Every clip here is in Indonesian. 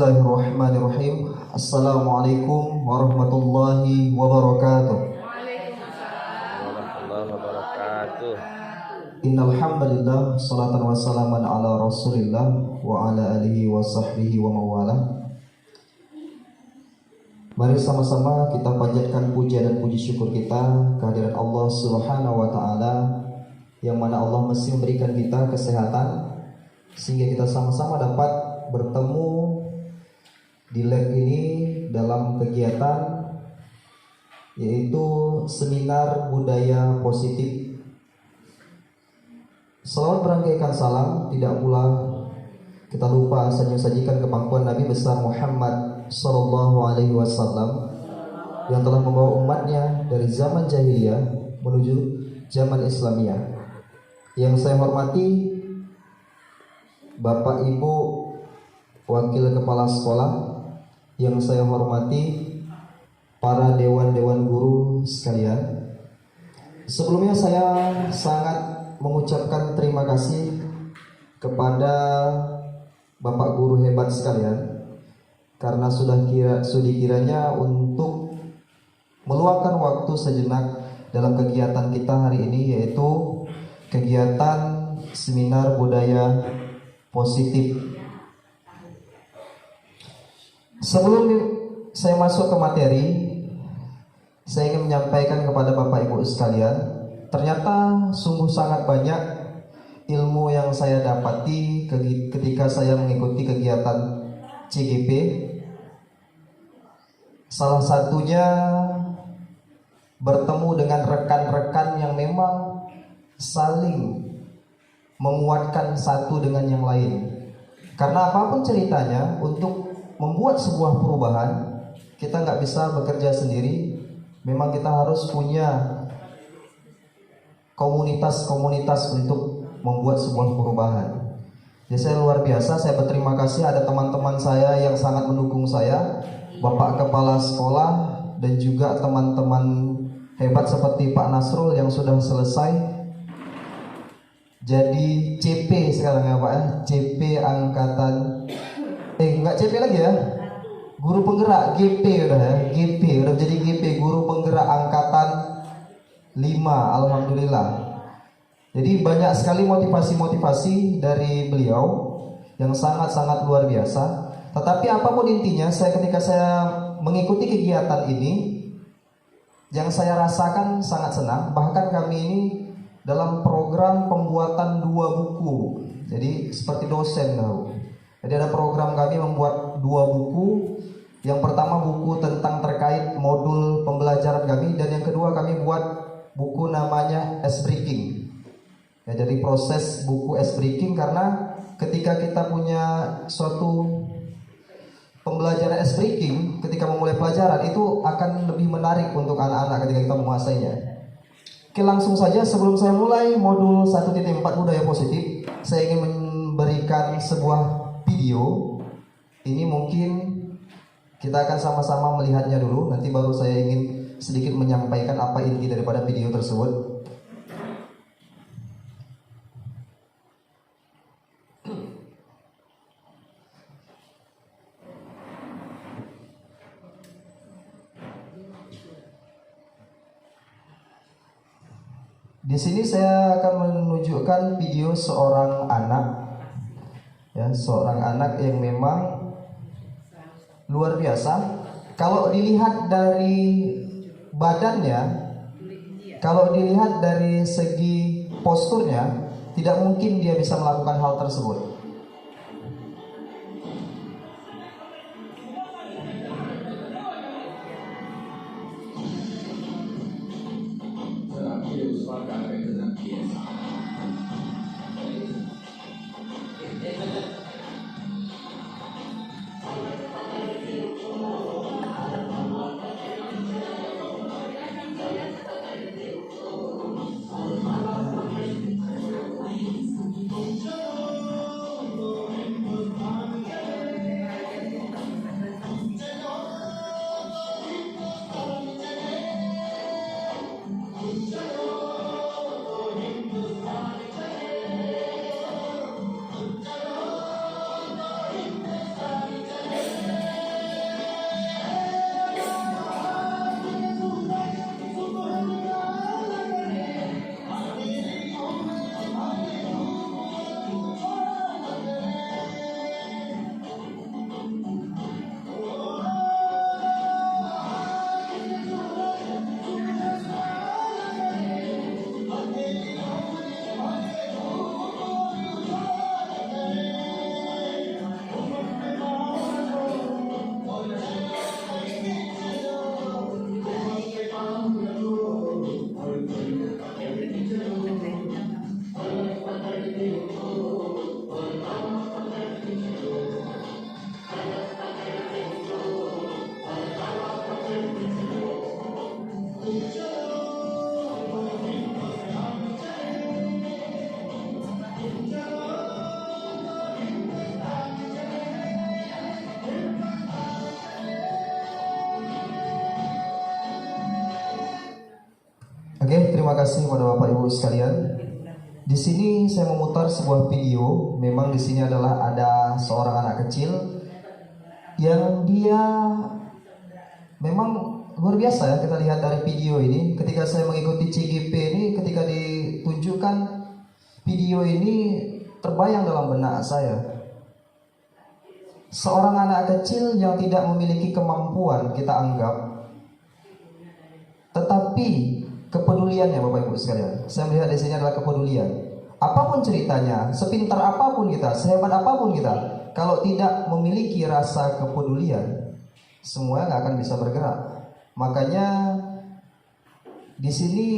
Bismillahirrahmanirrahim. Assalamualaikum warahmatullahi wabarakatuh. Warahmatullahi wabarakatuh. Innal hamdalillah, salatan wassalaman ala Rasulillah wa ala alihi wa sahbihi wa mawala. Mari sama-sama kita panjatkan puja dan puji syukur kita kehadirat Allah Subhanahu wa taala, yang mana Allah mesti memberikan kita kesehatan sehingga kita sama-sama dapat bertemu di lab ini dalam kegiatan yaitu seminar budaya positif. Selawat berangkaikan salam tidak pula kita lupa sajikan ke pangkuan Nabi besar Muhammad sallallahu alaihi wasallam yang telah membawa umatnya dari zaman jahiliyah menuju zaman Islamiyah. Yang saya hormati Bapak Ibu Wakil Kepala Sekolah, yang saya hormati para dewan-dewan guru sekalian. Sebelumnya saya sangat mengucapkan terima kasih kepada Bapak guru hebat sekalian karena sudah kiranya untuk meluangkan waktu sejenak dalam kegiatan kita hari ini, yaitu kegiatan seminar budaya positif. Sebelum saya masuk ke materi, saya ingin menyampaikan kepada Bapak Ibu sekalian, ternyata sungguh sangat banyak ilmu yang saya dapati ketika saya mengikuti kegiatan CGP. Salah satunya bertemu dengan rekan-rekan yang memang saling menguatkan satu dengan yang lain. Karena apapun ceritanya, untuk membuat sebuah perubahan, kita nggak bisa bekerja sendiri. Memang kita harus punya komunitas-komunitas untuk membuat sebuah perubahan. Jadi saya luar biasa, saya berterima kasih ada teman-teman saya yang sangat mendukung saya, Bapak Kepala Sekolah dan juga teman-teman hebat seperti Pak Nasrul yang sudah selesai jadi CP sekarang ya Pak ya, CP angkatan enggak CP lagi ya, guru penggerak GP udah ya, GP udah jadi GP, guru penggerak angkatan 5, alhamdulillah. Jadi banyak sekali motivasi-motivasi dari beliau yang sangat-sangat luar biasa. Tetapi apapun intinya, ketika saya mengikuti kegiatan ini, yang saya rasakan sangat senang. Bahkan kami ini dalam program pembuatan 2 buku. Jadi seperti dosen tahu. Jadi ada program kami membuat 2 buku. Yang pertama buku tentang terkait modul pembelajaran kami, dan yang kedua kami buat buku namanya ice breaking. Ya, jadi proses buku ice breaking, karena ketika kita punya suatu pembelajaran ice breaking, ketika memulai pelajaran itu akan lebih menarik untuk anak-anak ketika kita menguasainya. Oke, langsung saja sebelum saya mulai modul 1.4 budaya positif, saya ingin memberikan sebuah video. Ini mungkin kita akan sama-sama melihatnya dulu, nanti baru saya ingin sedikit menyampaikan apa inti daripada video tersebut. Di sini saya akan menunjukkan video seorang anak, ya, seorang anak yang memang luar biasa. Kalau dilihat dari badannya, kalau dilihat dari segi posturnya, tidak mungkin dia bisa melakukan hal tersebut. Oke, terima kasih kepada Bapak Ibu sekalian. Di sini saya memutar sebuah video. Memang di sini adalah ada seorang anak kecil yang dia memang luar biasa ya. Kita lihat dari video ini, ketika saya mengikuti CGP ini, ketika ditunjukkan video ini, terbayang dalam benak saya. Seorang anak kecil yang tidak memiliki kemampuan kita anggap, tetapi kepeduliannya Bapak Ibu sekalian, saya melihat di sini adalah kepedulian. Apapun ceritanya, sepintar apapun kita, sehebat apapun kita, kalau tidak memiliki rasa kepedulian, semua nggak akan bisa bergerak. Makanya di sini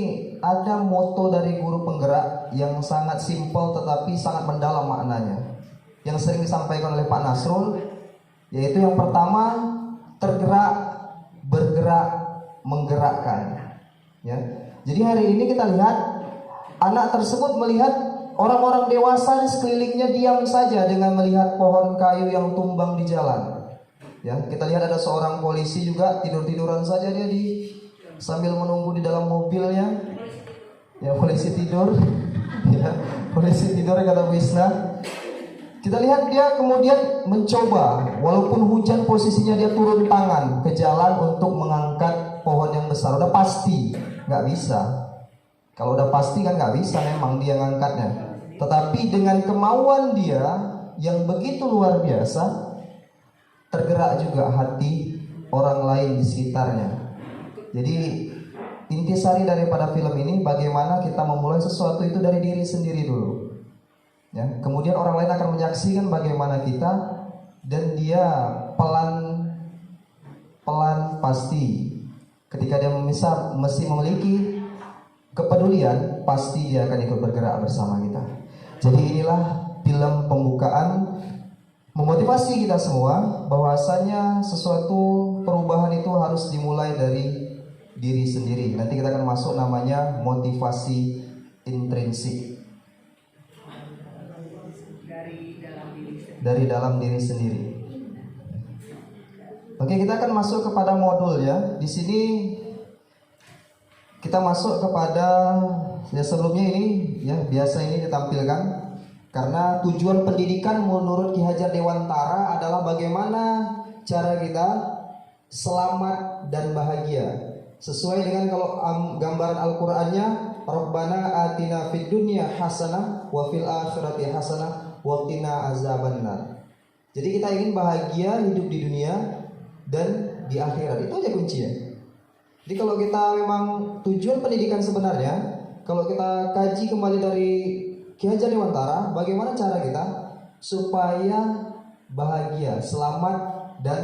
ada moto dari guru penggerak yang sangat simpel tetapi sangat mendalam maknanya, yang sering disampaikan oleh Pak Nasrul, yaitu yang pertama, tergerak, bergerak, menggerakkan. Ya. Jadi hari ini kita lihat anak tersebut melihat orang-orang dewasa di sekelilingnya diam saja dengan melihat pohon kayu yang tumbang di jalan. Ya, kita lihat ada seorang polisi juga tidur-tiduran saja dia sambil menunggu di dalam mobilnya. Ya, polisi tidur. Ya, polisi tidur kata Bu Isna. Kita lihat dia kemudian mencoba, walaupun hujan, posisinya dia turun tangan ke jalan untuk mengangkat pohon yang besar. Udah pasti nggak bisa. Kalau udah pasti kan nggak bisa memang dia ngangkatnya. Tetapi dengan kemauan dia yang begitu luar biasa, tergerak juga hati orang lain di sekitarnya. Jadi intisari daripada film ini, bagaimana kita memulai sesuatu itu dari diri sendiri dulu. Ya, kemudian orang lain akan menyaksikan bagaimana kita, dan dia pelan pasti ketika dia mesti memiliki kepedulian, pasti dia akan ikut bergerak bersama kita. Jadi inilah film pembukaan memotivasi kita semua bahwasanya sesuatu perubahan itu harus dimulai dari diri sendiri. Nanti kita akan masuk namanya motivasi intrinsik. Dari dalam diri sendiri. Oke, kita akan masuk kepada modul ya. Di sini kita masuk kepada ya, sebelumnya ini ya biasa ini ditampilkan karena tujuan pendidikan menurut Ki Hajar Dewantara adalah bagaimana cara kita selamat dan bahagia. Sesuai dengan kalau gambaran Al-Qur'annya, Rabbana atina fid dunya hasanah wa fil akhirati hasanah wa qina azabannar. Jadi kita ingin bahagia hidup di dunia dan di akhirat. Itu aja kuncinya. Jadi kalau kita memang tujuan pendidikan sebenarnya, kalau kita kaji kembali dari Ki Hajar Dewantara, bagaimana cara kita supaya bahagia, selamat dan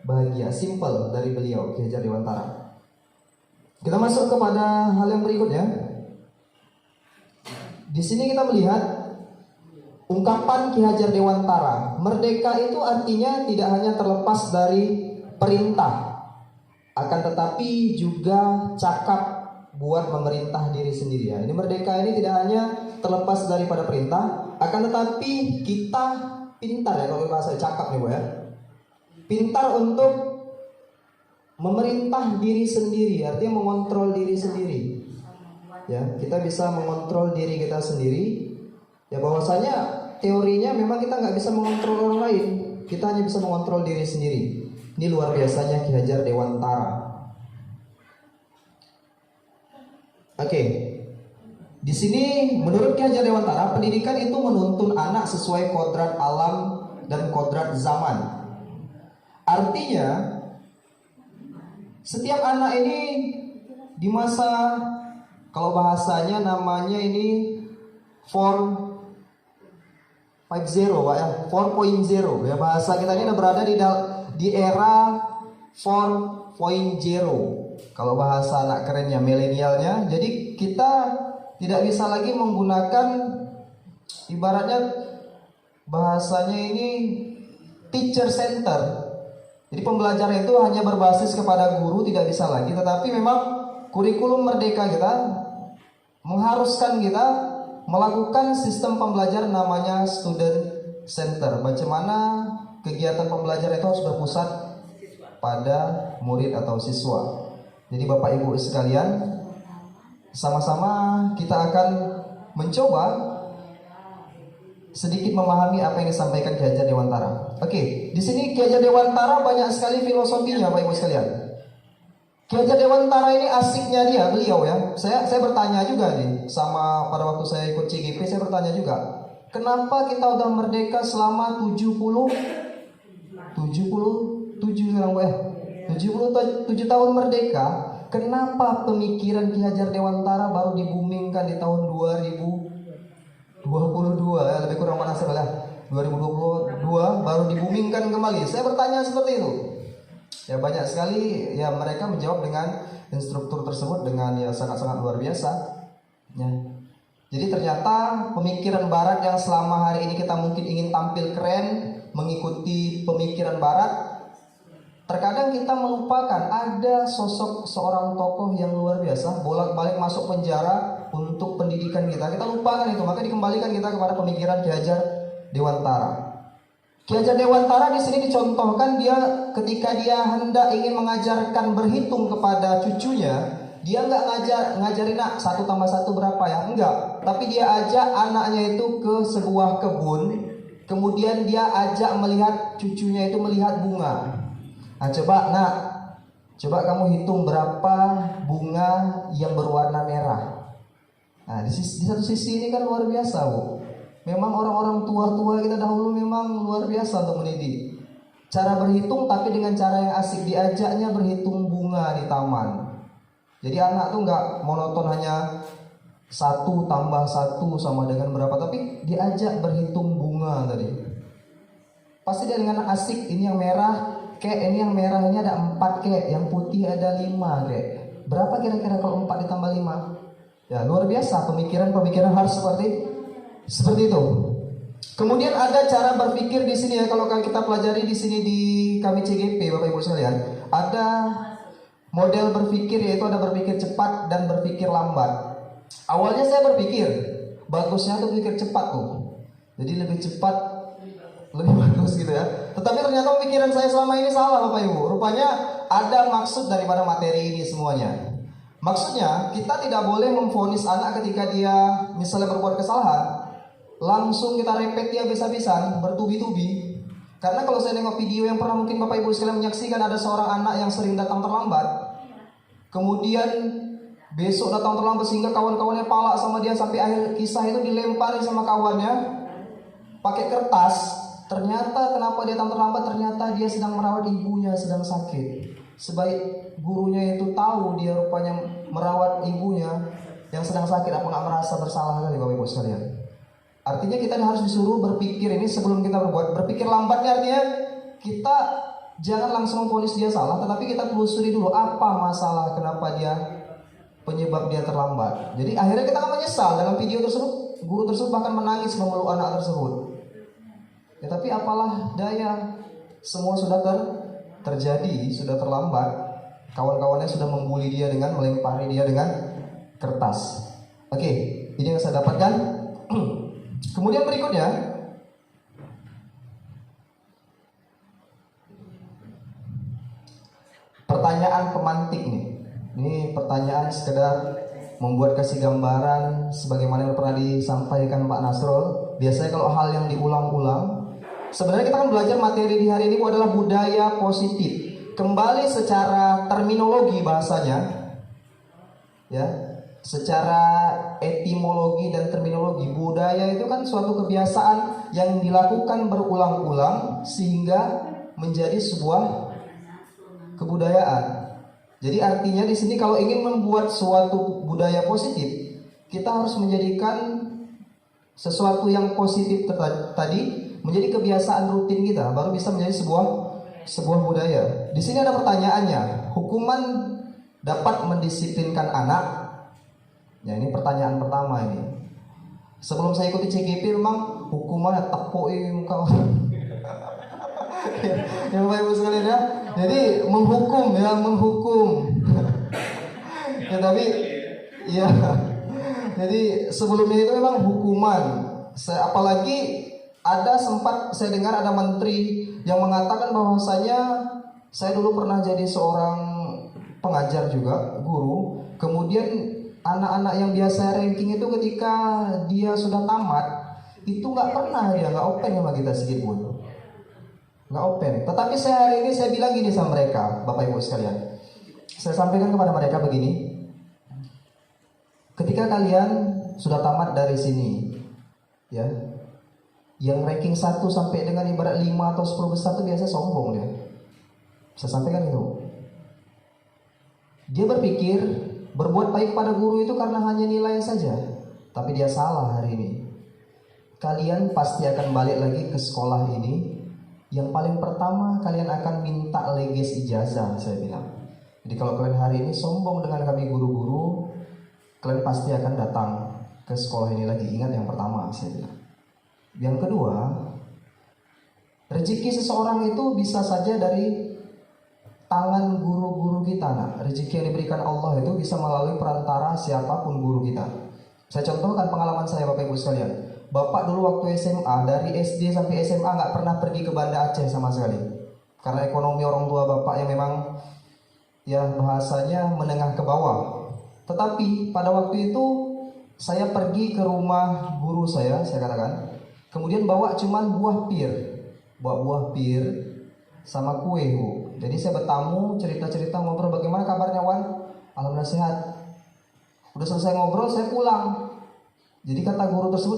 bahagia. Simple dari beliau Ki Hajar Dewantara. Kita masuk kepada hal yang berikutnya. Di sini kita melihat ungkapan Ki Hajar Dewantara, merdeka itu artinya tidak hanya terlepas dari perintah, akan tetapi juga cakap buat memerintah diri sendiri. Ya, ini merdeka ini tidak hanya terlepas daripada perintah, akan tetapi kita pintar ya, kalau bahasa cakap nih Bu ya. Pintar untuk memerintah diri sendiri, artinya mengontrol diri sendiri. Ya, kita bisa mengontrol diri kita sendiri. Ya, bahwasanya teorinya memang kita nggak bisa mengontrol orang lain, kita hanya bisa mengontrol diri sendiri. Ini luar biasanya Ki Hajar Dewantara. Oke, di sini menurut Ki Hajar Dewantara, pendidikan itu menuntun anak sesuai kodrat alam dan kodrat zaman. Artinya, setiap anak ini di masa, kalau bahasanya namanya ini 4.0 Pak ya, 4.0 ya, bahasa kita ini berada di era 4.0 kalau bahasa anak kerennya, milenialnya. Jadi kita tidak bisa lagi menggunakan, ibaratnya bahasanya ini teacher center. Jadi pembelajaran itu hanya berbasis kepada guru, tidak bisa lagi. Tetapi memang kurikulum merdeka kita mengharuskan kita melakukan sistem pembelajaran namanya student center. Bagaimana kegiatan pembelajaran itu harus berpusat pada murid atau siswa. Jadi Bapak Ibu sekalian, sama-sama kita akan mencoba sedikit memahami apa yang disampaikan Ki Hajar Dewantara. Oke, di sini Ki Hajar Dewantara banyak sekali filosofinya, Bapak Ibu sekalian. Ki Hajar Dewantara ini asiknya beliau ya. Saya bertanya juga nih sama pada waktu saya ikut CGP, saya bertanya juga, kenapa kita udah merdeka selama 77 tahun merdeka, kenapa pemikiran Ki Hajar Dewantara baru dibumingkan di tahun 2022 ya, lebih kurang mana salah 2022 baru dibumingkan kembali. Saya bertanya seperti itu. Ya banyak sekali ya mereka menjawab dengan instruktur tersebut dengan ya sangat-sangat luar biasa. Ya. Jadi ternyata pemikiran barat yang selama hari ini kita mungkin ingin tampil keren, mengikuti pemikiran barat, terkadang kita melupakan ada sosok seorang tokoh yang luar biasa, bolak-balik masuk penjara untuk pendidikan kita. Kita lupakan itu, maka dikembalikan kita kepada pemikiran Ki Hajar Dewantara. Ki Hajar Dewantara di sini dicontohkan dia ketika dia hendak ingin mengajarkan berhitung kepada cucunya, dia nggak ngajarin nak 1 tambah 1 berapa ya, enggak. Tapi dia ajak anaknya itu ke sebuah kebun, kemudian dia ajak melihat cucunya itu melihat bunga. Nah, coba kamu hitung berapa bunga yang berwarna merah. Nah, di satu sisi ini kan luar biasa, Bu. Memang orang-orang tua-tua kita dahulu memang luar biasa untuk mendidik. Cara berhitung tapi dengan cara yang asik, diajaknya berhitung bunga di taman. Jadi anak tuh nggak monoton hanya 1 tambah 1 sama dengan berapa, tapi diajak berhitung bunga tadi. Pasti dia dengan asik, ini yang merah, ini yang merah ini ada 4 yang putih ada 5 Berapa kira-kira kalau 4 ditambah 5? Ya luar biasa, pemikiran harus seperti itu. Kemudian ada cara berpikir di sini ya, kalau kita pelajari di sini di kami CGP Bapak Ibu sekalian, ada model berpikir, yaitu ada berpikir cepat dan berpikir lambat. Awalnya saya berpikir bagusnya tuh berpikir cepat tuh, jadi lebih cepat lebih bagus gitu ya. Tetapi ternyata pemikiran saya selama ini salah Bapak Ibu. Rupanya ada maksud daripada materi ini semuanya. Maksudnya kita tidak boleh memvonis anak ketika dia misalnya berbuat kesalahan langsung kita repet dia habis-habisan bertubi-tubi. Karena kalau saya nengok video yang pernah mungkin Bapak Ibu sekalian menyaksikan, ada seorang anak yang sering datang terlambat, kemudian besok datang terlambat sehingga kawan-kawannya palak sama dia, sampai akhir kisah itu dilempari sama kawannya pakai kertas. Ternyata kenapa dia datang terlambat? Ternyata dia sedang merawat ibunya, sedang sakit. Sebaik gurunya itu tahu dia rupanya merawat ibunya yang sedang sakit, apa nggak merasa bersalah kali Bapak Ibu sekalian? Artinya kita harus disuruh berpikir ini sebelum kita berbuat. Berpikir lambatnya artinya kita jangan langsung memvonis dia salah, tetapi kita telusuri dulu apa masalah, kenapa dia, penyebab dia terlambat. Jadi akhirnya kita akan menyesal. Dalam video tersebut guru tersebut bahkan menangis memeluk anak tersebut. Ya tapi apalah daya, semua sudah terjadi, sudah terlambat. Kawan-kawannya sudah membuli dia dengan melempari dia dengan kertas. Oke, ini yang saya dapatkan. Kemudian berikutnya, pertanyaan pemantik nih. Ini pertanyaan sekedar membuat kasih gambaran sebagaimana yang pernah disampaikan Pak Nasrul. Biasanya kalau hal yang diulang-ulang, sebenarnya kita akan belajar materi di hari ini adalah budaya positif. Kembali secara terminologi bahasanya, ya, secara etimologi dan terminologi, budaya itu kan suatu kebiasaan yang dilakukan berulang-ulang sehingga menjadi sebuah kebudayaan. Jadi artinya di sini kalau ingin membuat suatu budaya positif, kita harus menjadikan sesuatu yang positif tadi menjadi kebiasaan rutin kita, baru bisa menjadi sebuah budaya. Di sini ada pertanyaannya, hukuman dapat mendisiplinkan anak? Ya ini pertanyaan pertama ini. Sebelum saya ikuti CGP memang hukumannya tepuin kau. Ya Bapak Ibu sekalian ya. Jadi menghukum. Ya tapi ya. Jadi sebelumnya itu memang hukuman. Apalagi ada sempat saya dengar ada menteri yang mengatakan bahwasanya saya dulu pernah jadi seorang pengajar juga, guru. Kemudian anak-anak yang biasa ranking itu ketika dia sudah tamat itu nggak pernah dia nggak open sama kita sedikit pun, nggak open. Tetapi hari ini saya bilang gini sama mereka, Bapak Ibu sekalian, saya sampaikan kepada mereka begini, ketika kalian sudah tamat dari sini, ya, yang ranking 1 sampai dengan ibarat 5 atau 10 besar itu biasa sombong dia. Saya sampaikan itu. Dia berpikir berbuat baik pada guru itu karena hanya nilai saja. Tapi dia salah hari ini. Kalian pasti akan balik lagi ke sekolah ini. Yang paling pertama kalian akan minta leges ijazah, saya bilang. Jadi kalau kalian hari ini sombong dengan kami guru-guru, kalian pasti akan datang ke sekolah ini lagi. Ingat yang pertama, saya bilang. Yang kedua, rezeki seseorang itu bisa saja dari tangan guru-guru kita. Nah, rezeki yang diberikan Allah itu bisa melalui perantara siapapun guru kita. Saya contohkan pengalaman saya, Bapak Ibu sekalian. Bapak dulu waktu SMA, dari SD sampai SMA nggak pernah pergi ke Banda Aceh sama sekali. Karena ekonomi orang tua Bapak yang memang ya bahasanya menengah ke bawah. Tetapi pada waktu itu saya pergi ke rumah guru saya katakan. Kemudian bawa cuman buah pir. Bawa buah pir sama kue, Bu. Jadi saya bertamu, cerita-cerita, ngobrol, bagaimana kabarnya Wan? Alhamdulillah sehat. Udah selesai ngobrol, saya pulang. Jadi kata guru tersebut,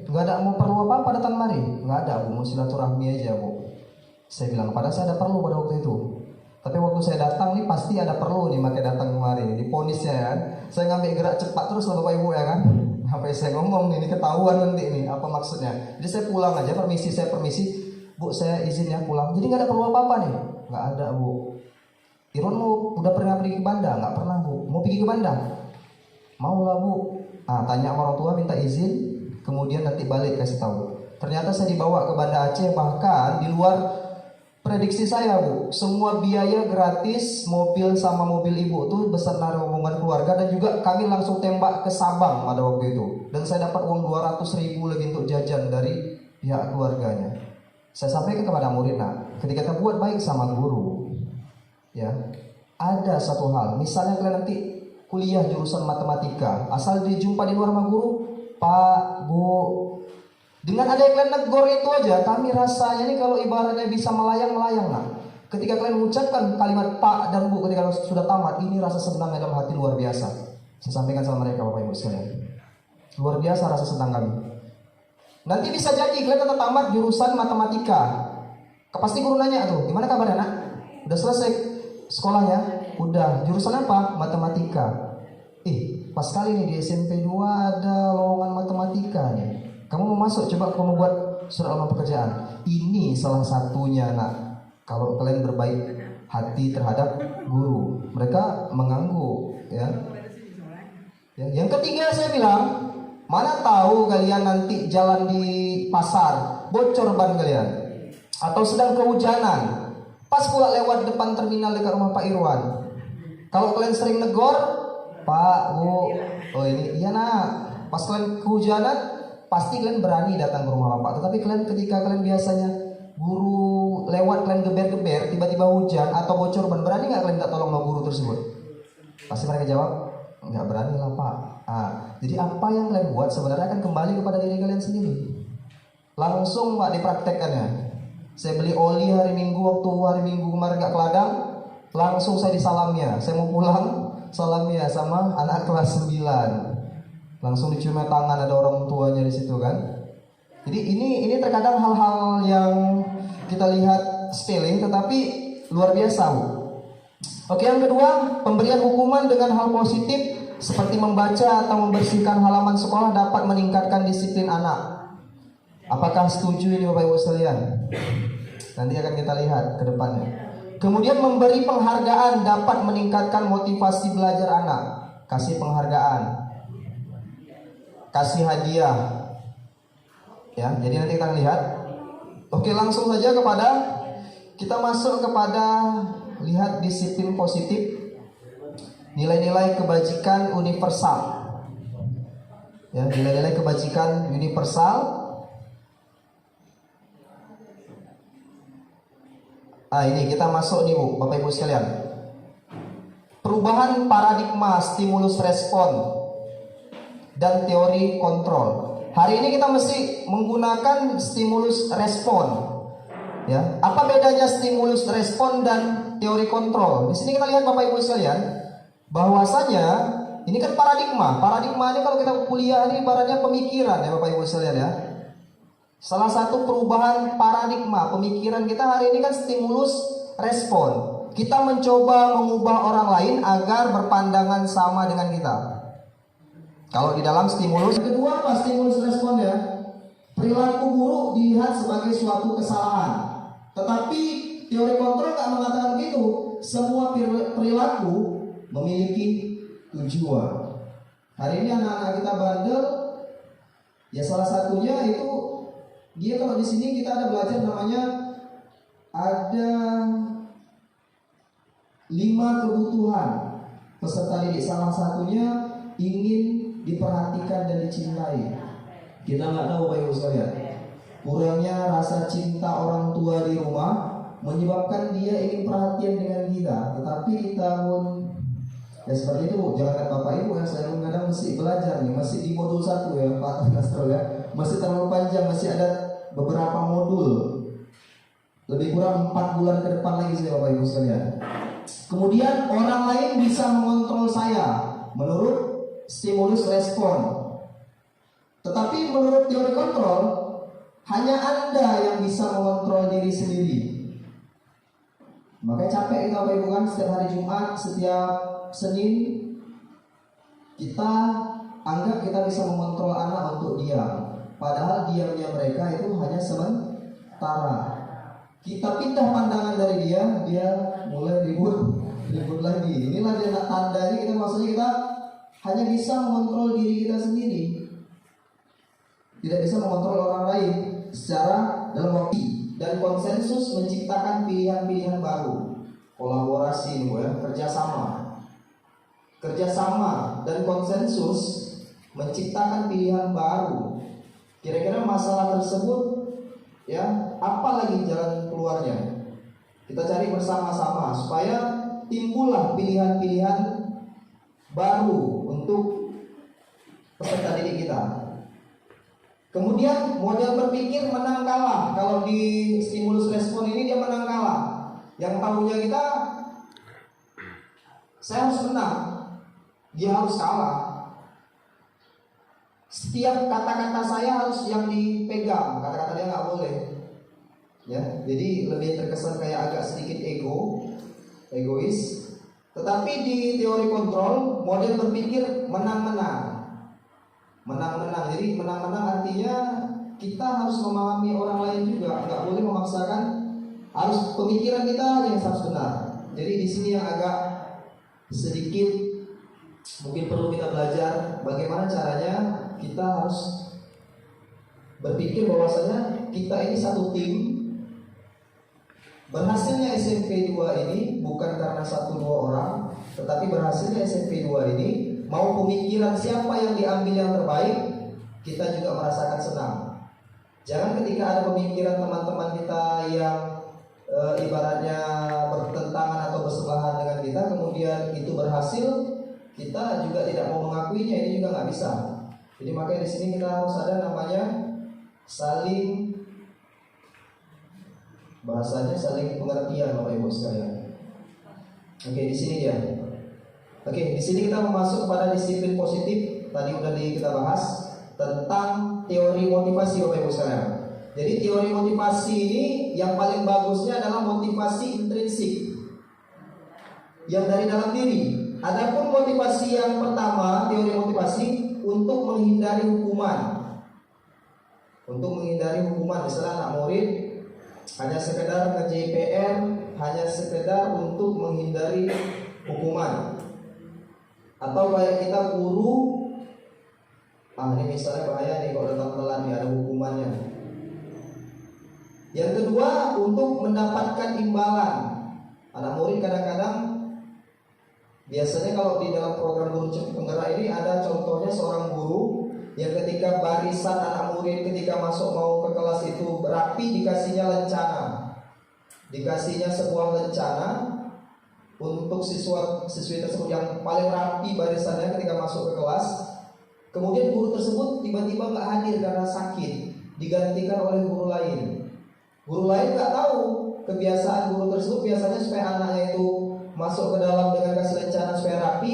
nggak ada mau perlu apa-apa datang mari. Nggak ada, Bu, mau silaturahmi aja, Bu. Saya bilang, padahal saya ada perlu pada waktu itu. Tapi waktu saya datang nih pasti ada perlu nih makanya datang kemari. Diponisnya kan. Saya ngambil gerak cepat terus lah Bapak Ibu ya kan. Sampai saya ngomong nih, ini ketahuan nanti nih apa maksudnya. Jadi saya pulang aja, saya permisi. Bu, saya izin ya pulang. Jadi nggak ada perlu apa-apa nih. Nggak ada, Bu. Irwan udah pernah pergi ke Banda? Nggak pernah, Bu. Mau pergi ke Banda? Mau lah, Bu. Nah, tanya sama orang tua, minta izin, kemudian nanti balik kasih tahu. Ternyata saya dibawa ke Banda Aceh, bahkan di luar prediksi saya, Bu. Semua biaya gratis, mobil sama mobil ibu itu beserta rombongan keluarga, dan juga kami langsung tembak ke Sabang pada waktu itu. Dan saya dapat uang 200.000 lagi untuk jajan dari pihak keluarganya. Saya sampaikan kepada murid, ketika kita buat baik sama guru, ya, ada satu hal. Misalnya kalian nanti kuliah jurusan matematika, asal dijumpa di luar sama guru, Pak, Bu, dengan ada yang kalian negor itu aja, kami rasanya ini kalau ibaratnya bisa melayang-melayang. Ketika kalian mengucapkan kalimat Pak dan Bu ketika sudah tamat, ini rasa senang dalam hati luar biasa. Saya sampaikan sama mereka, Bapak Ibu sekalian. Luar biasa rasa senang kami. Nanti bisa jadi kalian tetap tamat jurusan matematika. Pasti guru nanya tuh, gimana kabarnya nak? Udah selesai sekolahnya? Udah. Jurusan apa? Matematika. Pas kali nih di SMP 2 ada lowongan matematika nih. Kamu mau masuk? Coba kamu buat surat lamaran pekerjaan. Ini salah satunya, nak. Kalau kalian berbaik hati terhadap guru, mereka mengangguk, ya. Yang ketiga saya bilang, mana tahu kalian nanti jalan di pasar, bocor ban kalian, atau sedang kehujanan, pas pula lewat depan terminal dekat rumah Pak Irwan. Kalau kalian sering negor, Pak, Bu, oh ini iya nak, pas kalian kehujanan, pasti kalian berani datang ke rumah Bapak. Tetapi ketika kalian biasanya guru lewat, kalian geber-geber, tiba-tiba hujan atau bocor ban, berani nggak kalian minta tolong sama guru tersebut? Pasti mereka jawab, nggak berani lah Pak. Jadi apa yang kalian buat sebenarnya akan kembali kepada diri kalian sendiri. Langsung Pak dipraktekkannya. Saya beli oli hari Minggu, waktu hari Minggu kemarin nggak ke ladang, langsung saya disalamnya. Saya mau pulang, salamnya sama anak kelas 9. Langsung dicium tangan, ada orang tuanya di situ kan. Jadi ini terkadang hal-hal yang kita lihat sepele tetapi luar biasa, Bu. Oke, yang kedua, pemberian hukuman dengan hal positif seperti membaca atau membersihkan halaman sekolah dapat meningkatkan disiplin anak. Apakah setuju ini Bapak Ibu sekalian? Nanti akan kita lihat ke depannya. Kemudian memberi penghargaan dapat meningkatkan motivasi belajar anak. Kasih penghargaan, kasih hadiah, ya. Jadi nanti kita lihat. Oke, langsung saja kita masuk kepada lihat disiplin positif, nilai-nilai kebajikan universal, ya, nilai-nilai kebajikan universal. Ini kita masuk nih, Bu, Bapak Ibu sekalian. Perubahan paradigma stimulus respon. dan teori kontrol. Hari ini kita mesti menggunakan stimulus respon. Ya, apa bedanya stimulus respon dan teori kontrol? Di sini kita lihat Bapak Ibu sekalian, bahwasanya ini kan paradigma. Paradigma ini kalau kita kuliah ini ibaratnya pemikiran ya Bapak Ibu sekalian ya. Salah satu perubahan paradigma pemikiran kita hari ini kan stimulus respon. Kita mencoba mengubah orang lain agar berpandangan sama dengan kita. Kalau di dalam stimulus kedua apa stimulus respon ya? Perilaku buruk dilihat sebagai suatu kesalahan. Tetapi teori kontrol nggak mengatakan begitu. Semua perilaku memiliki tujuan. Hari ini anak-anak kita bandel, ya salah satunya itu dia kalau di sini kita ada belajar namanya ada 5 kebutuhan peserta didik. Salah satunya ingin diperhatikan dan dicintai. Kita nggak tahu Bapak Ibu sekalian. Kurangnya rasa cinta orang tua di rumah menyebabkan dia ingin perhatian dengan kita. Tetapi kita pun ya seperti itu. Jangan Bapak Ibu yang saya kadang masih belajar nih, masih di modul 1 ya Pak Nastro ya. Masih terlalu panjang, masih ada beberapa modul. Lebih kurang 4 bulan ke depan lagi saya Bapak Ibu sekalian. Kemudian orang lain bisa mengontrol saya menurut stimulus respon. Tetapi menurut teori kontrol, hanya Anda yang bisa mengontrol diri sendiri. Makanya capek kita Bapak Ibu kan, setiap hari Jumat, setiap Senin kita anggap kita bisa mengontrol anak untuk diam. Padahal diamnya mereka itu hanya sementara. Kita pindah pandangan dari dia, dia mulai ribut lagi. Inilah dia tanda ini kita maksudnya kita hanya bisa mengontrol diri kita sendiri. Tidak bisa mengontrol orang lain secara dalam waktu dan konsensus menciptakan pilihan-pilihan baru. Kolaborasi ya, kerjasama dan konsensus menciptakan pilihan baru. Kira-kira masalah tersebut ya, apa lagi jalan keluarnya? Kita cari bersama-sama supaya timbullah pilihan-pilihan baru untuk peserta didik kita. Kemudian model berpikir menang kalah. Kalau di stimulus respon ini dia menang kalah. Yang tahunya kita, saya harus menang, dia harus kalah. Setiap kata-kata saya harus yang dipegang, kata-kata dia nggak boleh. Ya, jadi lebih terkesan kayak agak sedikit egois. Tetapi di teori kontrol, model berpikir menang-menang. Jadi menang-menang artinya kita harus memahami orang lain juga, nggak boleh memaksakan. Harus pemikiran kita yang harus benar. Jadi di sini yang agak sedikit mungkin perlu kita belajar bagaimana caranya kita harus berpikir bahwasanya kita ini satu tim. Berhasilnya SMP 2 ini bukan karena 1-2 orang, tetapi berhasilnya SMP 2 ini mau pemikiran siapa yang diambil yang terbaik, kita juga merasakan senang. Jangan ketika ada pemikiran teman-teman kita yang ibaratnya bertentangan atau bersebelahan dengan kita, kemudian itu berhasil, kita juga tidak mau mengakuinya, ini juga nggak bisa. Jadi makanya di sini kita harus ada namanya saling, bahasanya saling pengertian Bapak Ibu sekalian. Oke, di sini dia. Oke, di sini kita masuk kepada disiplin positif. Tadi udah kita bahas tentang teori motivasi Bapak Ibu sekalian. Jadi teori motivasi ini yang paling bagusnya adalah motivasi intrinsik yang dari dalam diri. Adapun motivasi yang pertama, teori motivasi untuk menghindari hukuman. Untuk menghindari hukuman, misalnya anak murid hanya sekedar ngerjain PR, hanya sekedar untuk menghindari hukuman. Atau kayak kita guru, ini misalnya bahaya nih kalau datang telat nih, ada hukumannya. Yang kedua, untuk mendapatkan imbalan. Anak murid kadang-kadang, biasanya kalau di dalam program guru penggerak ini ada contohnya seorang guru yang ketika barisan anak murid ketika masuk mau ke kelas itu berapi, dikasihnya lencana, dikasihnya sebuah lencana untuk siswi tersebut yang paling rapi barisannya ketika masuk ke kelas. Kemudian guru tersebut tiba-tiba nggak hadir karena sakit, digantikan oleh guru lain. Guru lain nggak tahu kebiasaan guru tersebut, biasanya supaya anaknya itu masuk ke dalam dengan kasih rencana supaya rapi.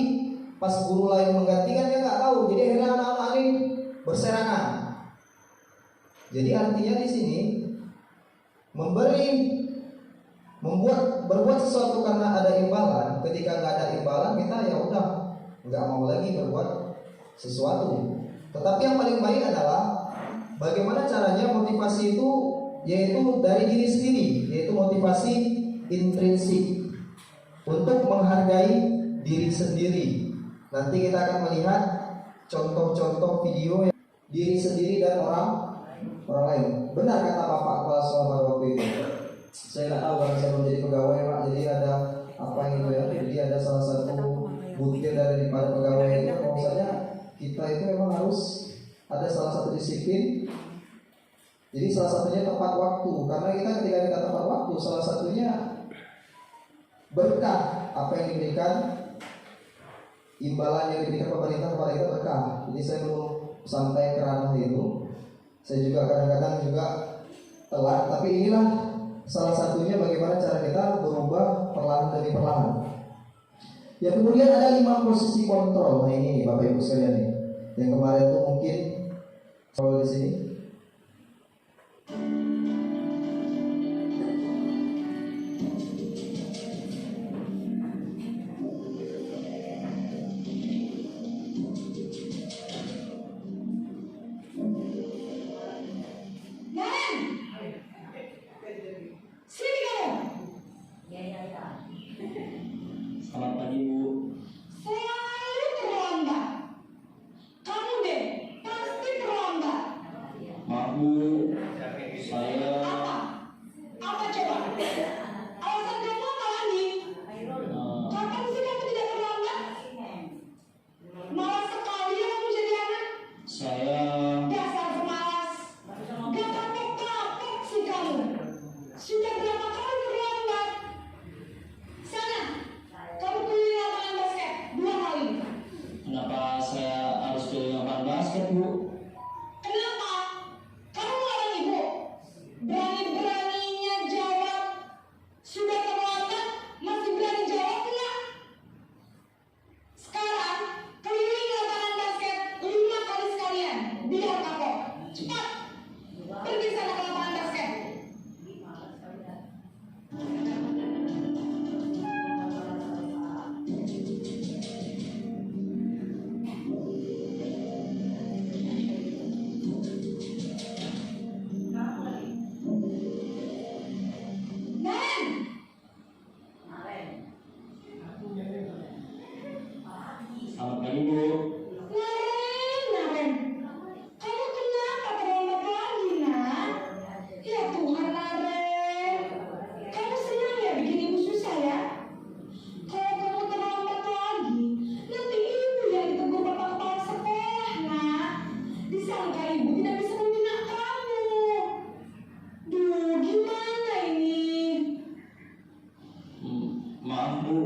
Pas guru lain menggantikan dia nggak tahu, jadi akhirnya anak-anak ini berserangan. Jadi artinya di sini berbuat sesuatu karena ada imbalan. Ketika nggak ada imbalan, kita ya udah nggak mau lagi berbuat sesuatu. Tetapi yang paling baik adalah bagaimana caranya motivasi itu, yaitu dari diri sendiri, yaitu motivasi intrinsik untuk menghargai diri sendiri. Nanti kita akan melihat contoh-contoh video yang diri sendiri dan orang lain. Benar kata Bapak Kepala Sekolah pada waktu itu. Saya nggak tahu karena saya belum jadi pegawai Pak. Jadi ada apa gitu ya. Jadi ada salah satu butir daripada pegawai itu. Maksudnya kita itu memang harus ada salah satu disiplin. Jadi salah satunya tepat waktu. Karena kita ketika kita tepat waktu, salah satunya berkah apa yang diberikan, imbalan yang diberikan pemerintah kepada kita berkah. Jadi saya belum sampai ke ranah itu. Saya juga kadang-kadang juga telat, tapi inilah salah satunya bagaimana cara kita berubah perlahan demi perlahan. Ya, kemudian ada 5 posisi kontrol. Nah ini nih, Bapak Ibu sekalian nih, yang kemarin tuh mungkin kalau di sini. Selamat pagi Bu. Selalu terlambat. Kamu deh pasti terlambat. Maaf Bu, saya Apa coba? Alasan kamu apa lagi? Kapan sih kamu tidak terlambat? Malas sekali ya kamu jadi anak. saya Dasar pemalas. Gak kapok-kapok sih kamu. Sudah berapa kali terlambat? Sana, kamu keliling lapangan basket 2 kali. kenapa saya harus keliling lapangan basket Bu? Kenapa? Kamu orang ibu. Berani-beraninya jawab. Sudah terlambat, masih berani jawab enggak? Sekarang, keliling lapangan basket 5 kali sekalian. Biar kapok. Cepat. Pergi sana ke lapangan basket. Dan Selamat pagi Bu. Naren, kamu kenapa terlambat lagi, nak? Ya Tuhan, Naren. Kamu senang ya bikin ibu susah ya? Kalau kamu terlambat lagi, nanti ibu yang ditegur bapak kepala sekolah, nak. Disangka ibu tidak bisa membina kamu. Duh, gimana ini? Maaf Bu,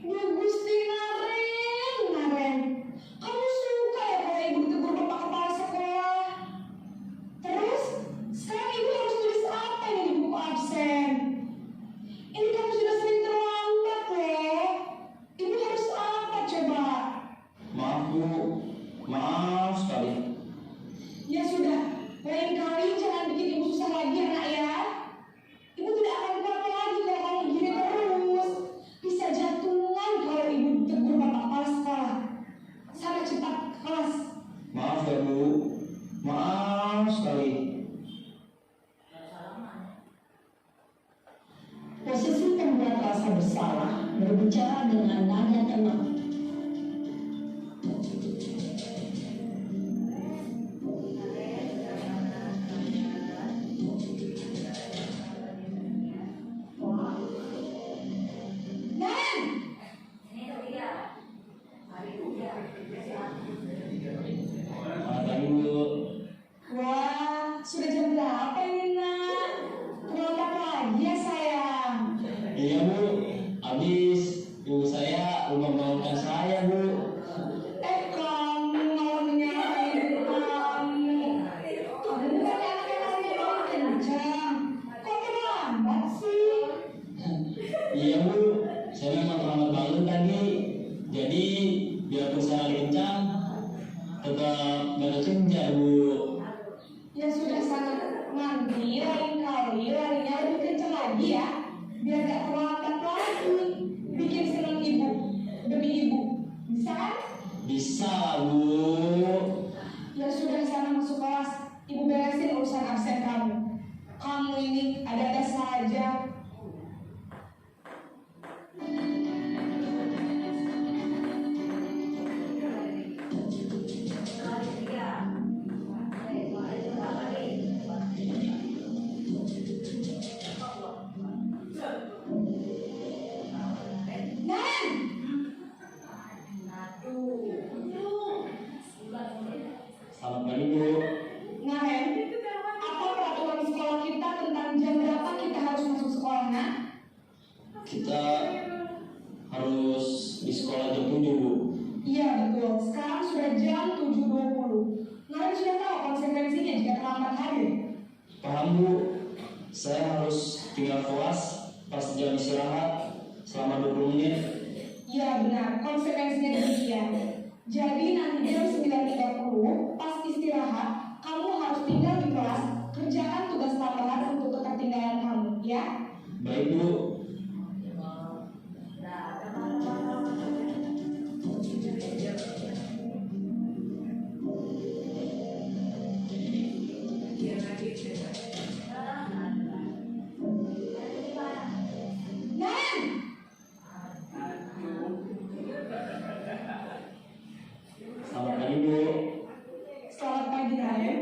Duh, Gusti Naren. Kamu suka ya kalau ibu ditegur bapak kepala sekolah? Terus, sekarang ibu harus tulis apa ini di buku absen? Ini kamu sudah sering terlambat loh. Ibu harus apa coba? maaf Bu, maaf sekali. Ya sudah, lain kali jangan bikin ibu susah lagi anak ya. Ibu tidak akan kuat lagi kalau kamu begini terus. Bisa jantungan kalau ibu ditegur bapak kepala sekolah. Sana cepat ke kelas. Maaf ya Bu, maaf sekali. Posisi pembuat rasa bersalah berbicara dengan nada tenang. Dan Selamat pagi Bu. wah, sudah jam berapa ini nak? Terlambat lagi ya sayang. Iya Bu, habis ibu saya belum membangunkan saya Bu. Kamu mau menyalahi kencang, tetap gak kekejar Bu. Ya sudah sana mandi, lain kali larinya lebih kencang lagi ya, biar gak terlambat lagi. Bikin seneng ibu demi ibu, bisa kan? Bisa lah Bu. Ya sudah sana masuk kelas, ibu beresin urusan absen kamu. Kamu ini ada tes saja. Selamat pagi Bu. Naren, apa peraturan sekolah kita tentang jam berapa kita harus masuk sekolah, nah? Kita harus di sekolah jam 7 Bu. Iya betul, sekarang sudah jam 7.20. Naren sudah tahu konsekuensinya jika terlambat hadir. Paham Bu. Saya harus tinggal kelas pas jam istirahat selama 20 menit. Iya benar, konsekuensinya demikian. Jadi nanti jam 9.30 pas istirahat, kamu harus tinggal di kelas, kerjakan tugas tambahan untuk ketertinggalan kamu, ya? Baik Bu. Naren! Selamat pagi Bu. Selamat pagi Naren.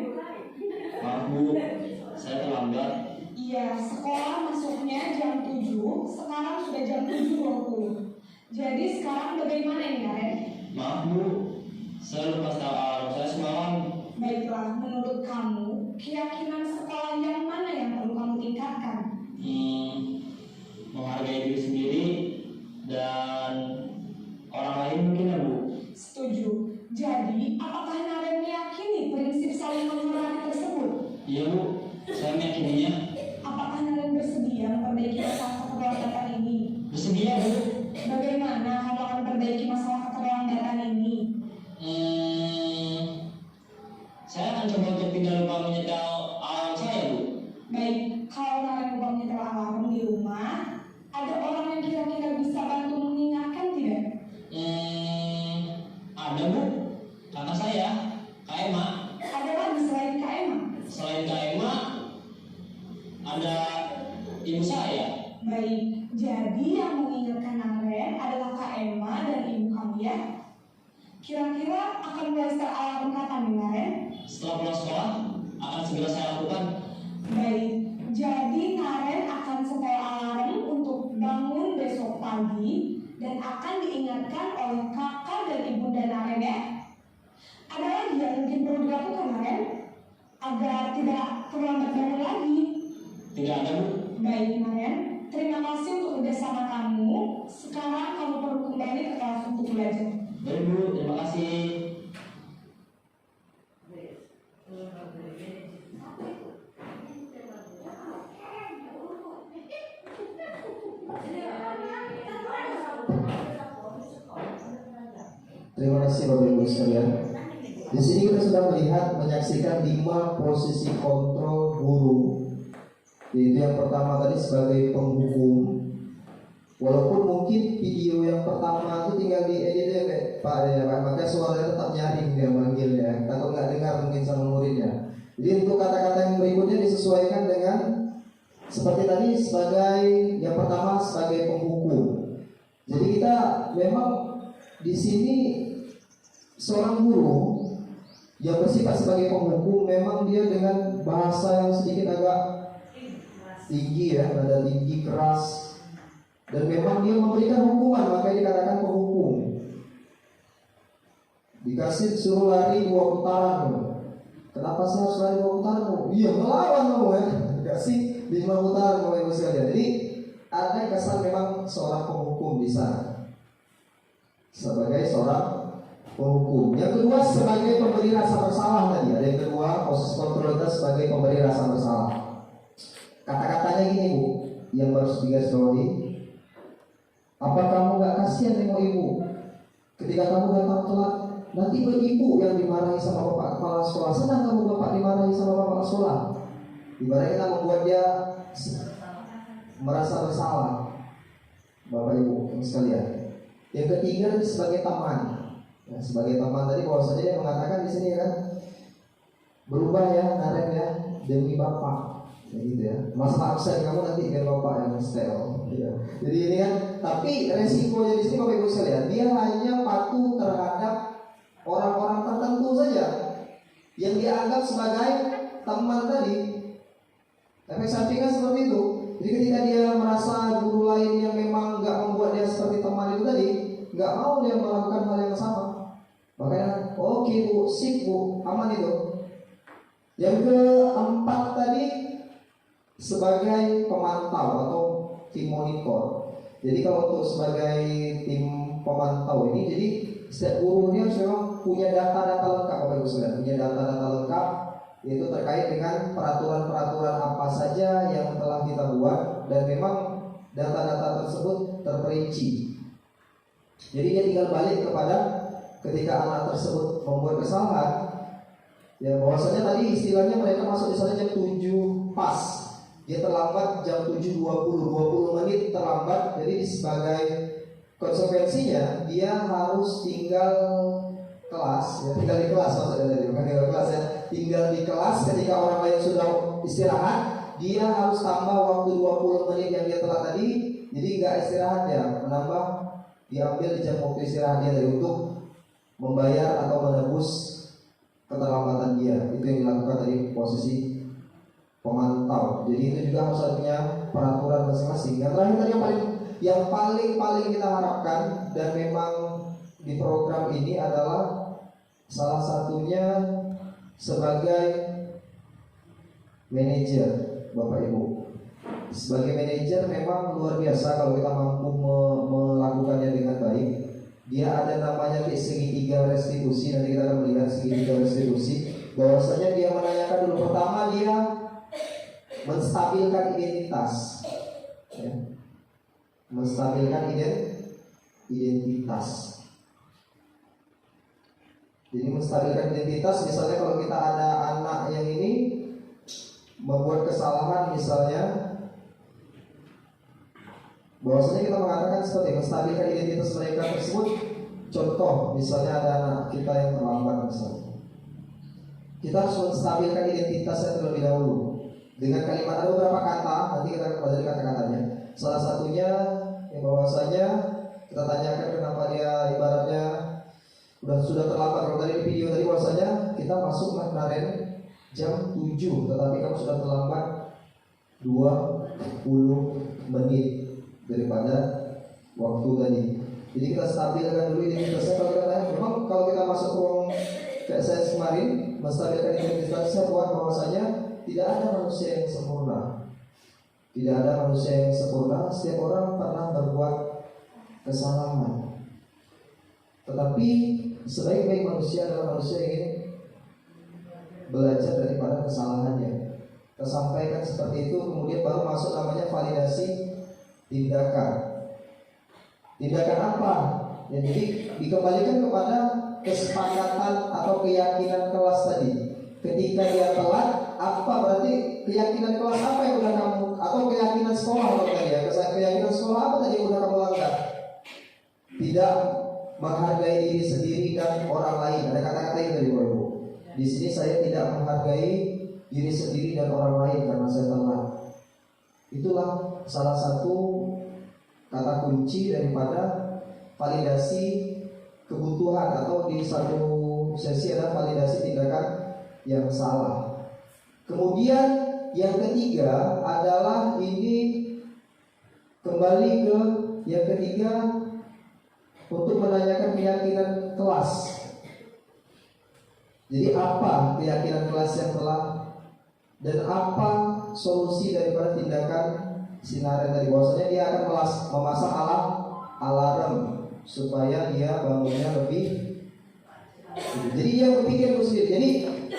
Maaf Bu, saya terlambat. Iya, sekolah masuknya jam 7, sekarang sudah jam 7.20. Jadi sekarang bagaimana ini Naren? Maaf Bu, saya lupa tahu alarm saya semalam. Baiklah, menurut kamu, keyakinan sekolah yang mana yang perlu kamu tingkatkan? Menghargai diri sendiri dan orang lain mungkin ya Bu. Setuju. Jadi, apakah Naren meyakini prinsip saling menghormati tersebut? Iya Bu, saya meyakininya. Apakah Naren bersedia memperbaiki masalah keterlambatan ini? Bersedia Bu. Bagaimana kamu akan memperbaiki masalah keterlambatan ini? Saya akan coba untuk tidak lupa menyetel alarm saya Bu. Baik, kalau Naren lupa menyetel alarm di rumah, ada orang yang kira-kira bisa bantu mengingatkan tidak? Ada Bu, kakak saya, Kak Emma. Ada lagi selain Kak Emma? Selain Kak Emma, ada ibu saya. Baik, jadi yang mengingatkan Naren adalah Kak Emma dan ibu kamu ya. Kira-kira akan mulai start alarm kapan nih Naren? Setelah pulang sekolah, akan segera saya lakukan. Baik, jadi Naren akan setel alarm untuk bangun besok pagi dan akan diingatkan oleh kakak dan ibunda Naren ya. Ada lagi yang mungkin perlu dilakukan Naren agar tidak terlambat bangun lagi? Tidak ada Bu. Baik Naren, terima kasih untuk kerjasama kamu. Sekarang kamu perlu kembali ke kelas untuk belajar. Baik Bu, terima kasih. Terima kasih Bapak Ibu sekalian. Di sini kita sudah menyaksikan 5 posisi kontrol guru. Yaitu yang pertama tadi sebagai penghukum. Walaupun mungkin video yang pertama itu tinggal diedit ya Pak ya, maka suaranya tetap nyaring dia manggil ya, atau nggak dengar mungkin sama muridnya. Jadi untuk kata-kata yang berikutnya disesuaikan dengan seperti tadi sebagai yang pertama sebagai penghukum. Jadi kita memang di sini seorang guru yang bersifat sebagai penghukum memang dia dengan bahasa yang sedikit agak tinggi ya, nada tinggi keras. Dan memang dia memberikan hukuman, makanya dikatakan penghukum. Dikasih suruh lari 2 putaran. Kenapa saya harus lari 2 putaran? Iya melawan kamu ya. Dikasih 5 putaran Bapak Ibu sekalian. Jadi ada kesan memang seorang penghukum di sana. Sebagai seorang penghukum. Yang kedua sebagai pemberi rasa bersalah tadi. Ada yang kedua proses kontrol kita sebagai pemberi rasa bersalah. Kata-katanya gini Bu, yang harus digarisbawahi. Apa kamu gak kasihan nengok ibu ketika kamu datang telat tiba ibu yang dimarahi sama bapak kepala sekolah. Senang kamu bapak dimarahi sama bapak kepala sekolah. Ibaratnya kita membuat dia merasa bersalah, bapak ibu sekalian. Yang ketiga sebagai teman. Ya, sebagai teman tadi bahwasanya dia mengatakan di sini kan, berubah ya Naren ya demi bapak, ya gitu ya. Masalah absen kamu nanti biar bapak yang setel. Ya. Jadi ini kan, tapi resikonya di sini bapak ibu sekalian, dia hanya patuh terhadap orang-orang tertentu saja yang dianggap sebagai teman tadi. Efek sampingnya seperti itu. Jadi ketika dia merasa guru lain yang memang nggak membuat dia seperti teman itu tadi, nggak mau dia melakukan hal yang sama. Makanya, oke bu, sip bu, aman itu. Yang keempat tadi sebagai pemantau atau tim monitor. Jadi kalau untuk sebagai tim pemantau ini, jadi setiap guru ini harus memang punya data-data lengkap, Bapak Ibu sekalian, punya data-data lengkap, yaitu terkait dengan peraturan-peraturan apa saja yang telah kita buat, dan memang data-data tersebut terperinci. Jadi dia tinggal balik kepada ketika anak tersebut membuat kesalahan, ya bahwasanya tadi istilahnya mereka masuk di sana jam 7 pas, dia terlambat jam 7.20 menit terlambat. Jadi sebagai konsekuensinya dia harus tinggal kelas, ya, tinggal di kelas maksudnya tadi, bukan tinggal kelas ya, tinggal di kelas ketika orang lain sudah istirahat, dia harus tambah waktu 20 menit yang dia telah tadi. Jadi nggak istirahat ya, menambah, diambil di jam waktu istirahat dia tadi untuk membayar atau menebus keterlambatan dia. Itu yang dilakukan tadi posisi pemantau. Jadi itu juga harus punya peraturan masing-masing. Yang terakhir tadi yang paling kita harapkan dan memang di program ini adalah salah satunya sebagai manajer, Bapak Ibu. Sebagai manajer memang luar biasa kalau kita mampu melakukannya dengan baik. Dia ada namanya segitiga restitusi. Nanti kita akan melihat segitiga restitusi. Bahwasanya dia menanyakan dulu, pertama dia menstabilkan identitas, ya. Menstabilkan identitas. Jadi menstabilkan identitas, misalnya kalau kita ada anak yang ini membuat kesalahan misalnya, bahwasanya kita mengatakan seperti menstabilkan identitas mereka tersebut. Contoh, misalnya ada anak kita yang terlambat misalnya, kita harus menstabilkan identitasnya terlebih dahulu dengan kalimat, ada beberapa kata, nanti kita akan pelajari kata-katanya. Salah satunya yang bahwasanya kita tanyakan kenapa dia ibaratnya sudah terlambat. Kalau tadi di video tadi bahwasanya kita masuk kemarin jam 7, tetapi kamu sudah terlambat 20 menit daripada waktu tadi. Jadi kita stabilkan dulu identitasnya. Kalau kita masuk ruang kayak saya kemarin, menstabilkan identitasnya buat bahwasanya tidak ada manusia yang sempurna. Tidak ada manusia yang sempurna. Setiap orang pernah berbuat kesalahan. Tetapi sebaik-baik manusia adalah manusia yang ingin belajar daripada kesalahannya. Kita sampaikan seperti itu, kemudian baru masuk namanya validasi tindakan. Tindakan apa? Ya, jadi dikembalikan kepada kesepakatan atau keyakinan kelas tadi. Ketika dia telat, apa berarti keyakinan kelas apa yang udah kamu, atau keyakinan sekolah kalau tadi ya, keyakinan sekolah apa tadi yang udah kamu langgar? Tidak menghargai diri sendiri dan orang lain. Ada kata-kata itu dari Ibu. Di sini saya tidak menghargai diri sendiri dan orang lain karena saya telat. Itulah salah satu kata kunci daripada validasi kebutuhan, atau di satu sesi adalah validasi tindakan yang salah. Kemudian yang ketiga adalah ini, kembali ke yang ketiga, untuk menanyakan keyakinan kelas. Jadi apa keyakinan kelas yang telah, dan apa solusi daripada tindakan sinaren tadi, bahwasanya dia akan memasang alarm supaya dia bangunnya lebih. Jadi dia berpikir sendiri. Jadi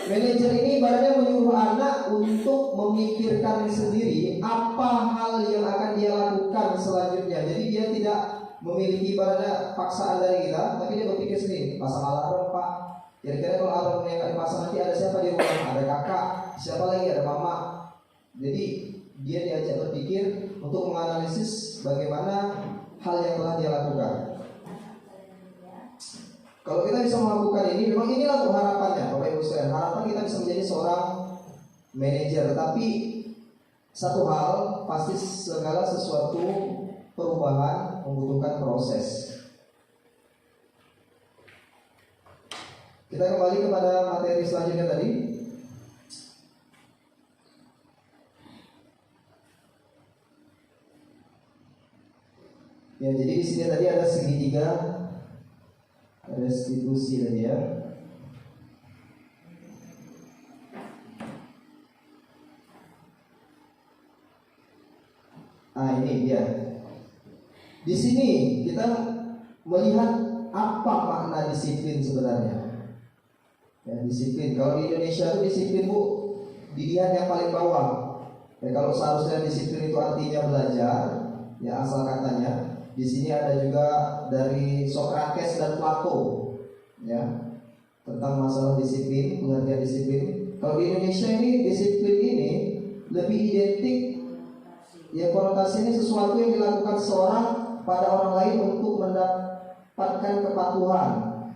manajer ini ibaratnya menyuruh anak untuk memikirkan sendiri apa hal yang akan dia lakukan selanjutnya. Jadi dia tidak memiliki ibaratnya paksaan dari kita, tapi dia berpikir sendiri, pasang alarm Pak. Kira-kira kalau alarmnya nggak dipasang nanti ada siapa di rumah? Ada kakak, siapa lagi? Ada mama. Jadi dia diajak berpikir untuk menganalisis bagaimana hal yang telah dia lakukan. Kalau kita bisa melakukan ini, memang inilah harapannya, Bapak Ibu sekalian. Harapan kita bisa menjadi seorang manajer, tapi satu hal pasti segala sesuatu perubahan membutuhkan proses. Kita kembali kepada materi selanjutnya tadi. Ya, jadi di sini tadi ada segitiga restitusi tadi ya. Nah, ini dia. Di sini kita melihat apa makna disiplin sebenarnya. Ya, disiplin. Kalau di Indonesia itu disiplin Bu, dilihat yang paling bawah. Ya, kalau seharusnya disiplin itu artinya belajar, ya asal katanya. Di sini ada juga dari Socrates dan Plato, ya, tentang masalah disiplin, pengertian disiplin. Kalau di Indonesia ini disiplin ini lebih identik, ya konotasinya sesuatu yang dilakukan seseorang pada orang lain untuk mendapatkan kepatuhan.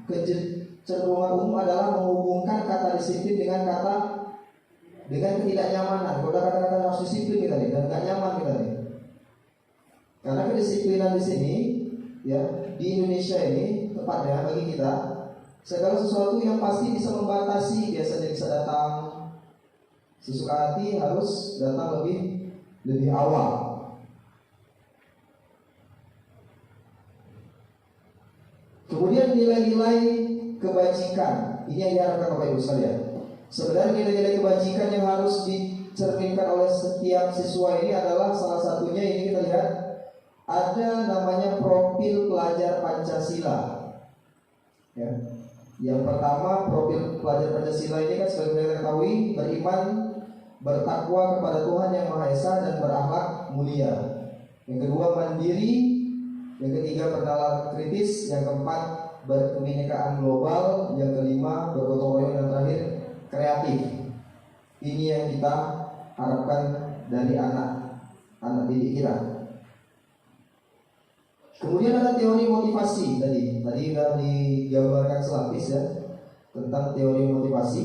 Kecenderungan umum adalah menghubungkan kata disiplin dengan ketidaknyamanan. Kalau kata-kata harus disiplin kita nih, dan gak nyaman kita nih. Karena kedisiplinan di sini, ya, di Indonesia ini tepatnya bagi kita, segala sesuatu yang pasti bisa membatasi, biasanya bisa datang sesuka hati, harus datang lebih awal. Kemudian nilai-nilai kebajikan, ini yang diharapkan Bapak Ibu sekalian. Sebenarnya nilai-nilai kebajikan yang harus dicerminkan oleh setiap siswa ini adalah salah satunya ini kita lihat. Ada namanya profil pelajar Pancasila. Ya. Yang pertama, profil pelajar Pancasila ini kan sebagai kita ketahui, beriman, bertakwa kepada Tuhan Yang Maha Esa dan berakhlak mulia. Yang kedua, mandiri. Yang ketiga, bernalar kritis. Yang keempat, berkebinekaan global. Yang kelima, bergotong royong. Dan terakhir, kreatif. Ini yang kita harapkan dari anak didik kita. Kemudian ada teori motivasi tadi sudah digambarkan selapis ya, tentang teori motivasi.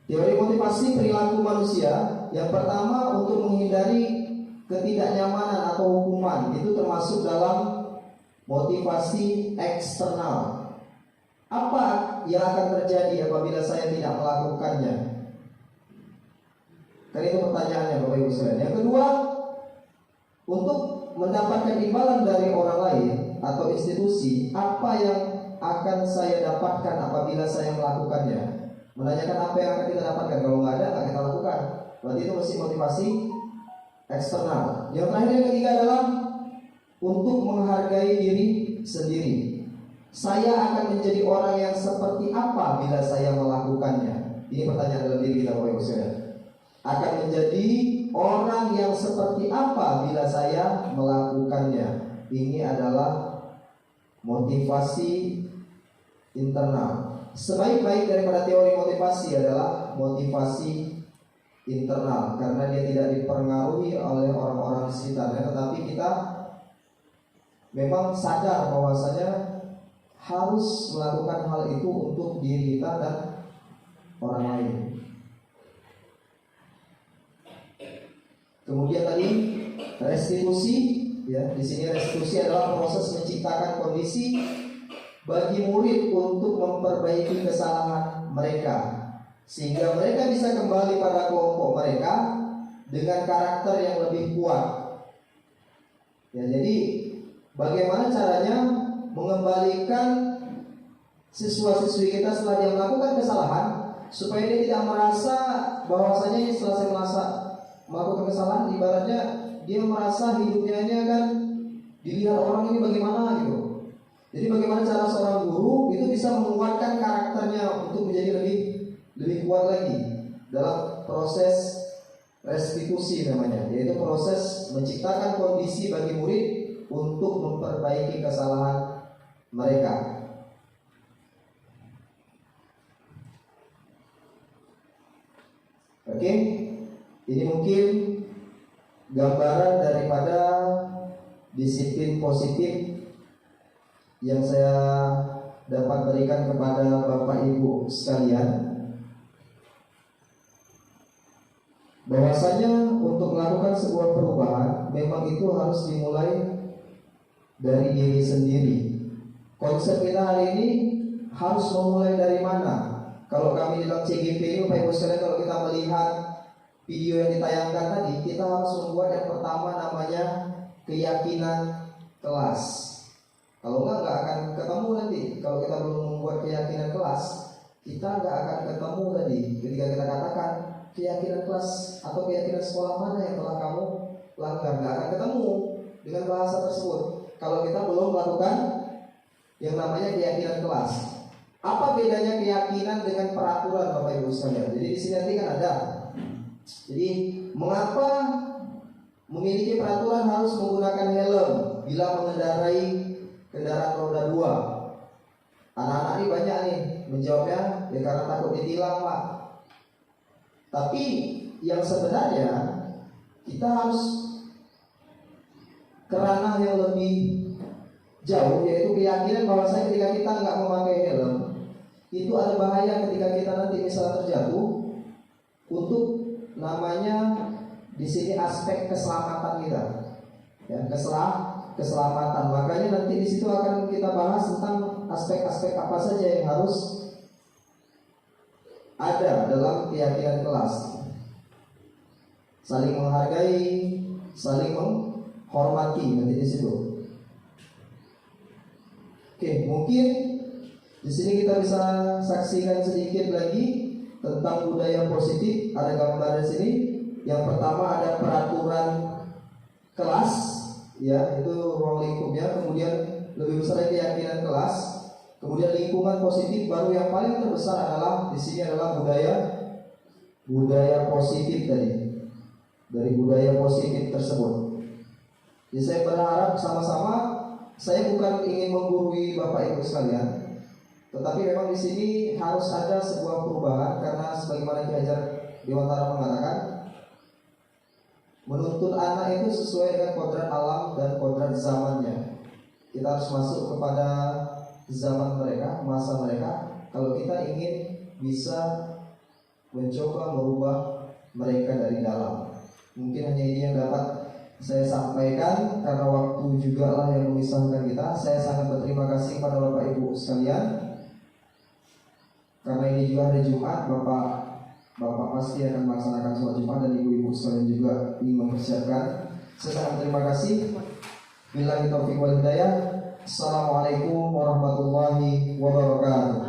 Teori motivasi perilaku manusia. Yang pertama, untuk menghindari ketidaknyamanan atau hukuman, itu termasuk dalam motivasi eksternal. Apa yang akan terjadi apabila saya tidak melakukannya? Kan itu pertanyaannya Bapak Ibu sekalian. Yang kedua, untuk mendapatkan imbalan dari orang lain atau institusi, apa yang akan saya dapatkan apabila saya melakukannya? Menanyakan apa yang akan kita dapatkan. Kalau nggak ada, nggak kita lakukan. Berarti itu mesti motivasi eksternal. Yang terakhir, yang ketiga adalah untuk menghargai diri sendiri. Saya akan menjadi orang yang seperti apa bila saya melakukannya? Ini pertanyaan dalam diri kita Bapak Ibu sekalian. Akan menjadi orang yang seperti apa bila saya melakukannya? Ini adalah motivasi internal. Sebaik-baik daripada teori motivasi adalah motivasi internal, karena dia tidak dipengaruhi oleh orang-orang di sekitarnya, tetapi kita memang sadar bahwasanya harus melakukan hal itu untuk diri kita dan orang lain. Kemudian tadi restitusi, ya, di sini restitusi adalah proses menciptakan kondisi bagi murid untuk memperbaiki kesalahan mereka, sehingga mereka bisa kembali pada kelompok mereka dengan karakter yang lebih kuat. Ya, jadi bagaimana caranya mengembalikan siswa-siswi kita setelah dia melakukan kesalahan, supaya dia tidak merasa bahwasanya setelah saya melakukan kesalahan, ibaratnya dia merasa hidupnya ini akan dilihat orang ini bagaimana gitu. Jadi bagaimana cara seorang guru itu bisa menguatkan karakternya untuk menjadi lebih kuat lagi dalam proses restitusi namanya, yaitu proses menciptakan kondisi bagi murid untuk memperbaiki kesalahan mereka. Oke, ini mungkin gambaran daripada disiplin positif yang saya dapat berikan kepada Bapak Ibu sekalian, bahwasanya untuk melakukan sebuah perubahan memang itu harus dimulai dari diri sendiri. Konsep kita hari ini harus memulai dari mana? Kalau kami dalam CGP ini, Bapak Ibu sekalian, kalau kita melihat video yang ditayangkan tadi, kita harus membuat yang pertama namanya keyakinan kelas. Kalau nggak akan ketemu nanti. Kalau kita belum membuat keyakinan kelas, kita nggak akan ketemu tadi. Ketika kita katakan keyakinan kelas atau keyakinan sekolah mana yang telah kamu langgar, nggak akan ketemu dengan bahasa tersebut. Kalau kita belum melakukan yang namanya keyakinan kelas. Apa bedanya keyakinan dengan peraturan, Bapak Ibu sekalian? Jadi di sini nanti kan ada. Jadi mengapa memiliki peraturan harus menggunakan helm bila mengendarai kendaraan roda 2? Anak-anak ini banyak nih menjawabnya, ya karena takut ditilang Pak. Tapi yang sebenarnya kita harus ke ranah yang lebih jauh, yaitu keyakinan bahwasanya ketika kita nggak memakai helm, itu ada bahaya ketika kita nanti misalnya terjatuh. Untuk namanya di sini aspek keselamatan kita, ya, keselamatan. Makanya nanti di situ akan kita bahas tentang aspek-aspek apa saja yang harus ada dalam keyakinan kelas. Saling menghargai, saling menghormati nanti di situ. Oke, mungkin di sini kita bisa saksikan sedikit lagi tentang budaya positif. Ada gambar di sini. Yang pertama ada peraturan kelas, ya, itu ruang lingkupnya. Kemudian lebih besar keyakinan kelas. Kemudian lingkungan positif, baru yang paling terbesar adalah di sini adalah budaya positif tadi. Dari budaya positif tersebut. Jadi saya berharap sama-sama, saya bukan ingin menggurui Bapak Ibu sekalian, tetapi memang di sini harus ada sebuah perubahan, karena sebagaimana Ki Hajar Dewantara mengatakan, menuntut anak itu sesuai dengan kodrat alam dan kodrat zamannya. Kita harus masuk kepada zaman mereka, masa mereka, kalau kita ingin bisa mencoba merubah mereka dari dalam. Mungkin hanya ini yang dapat saya sampaikan, karena waktu juga lah yang memisahkan kita. Saya sangat berterima kasih pada Bapak Ibu sekalian, karena ini juga hari Jumat. Bapak pasti akan melaksanakan sholat Jumat, dan ibu-ibu sekalian juga ingin mempersiapkan. Saya sangat terima kasih. Billahi taufiq wal hidayah. Assalamualaikum warahmatullahi wabarakatuh.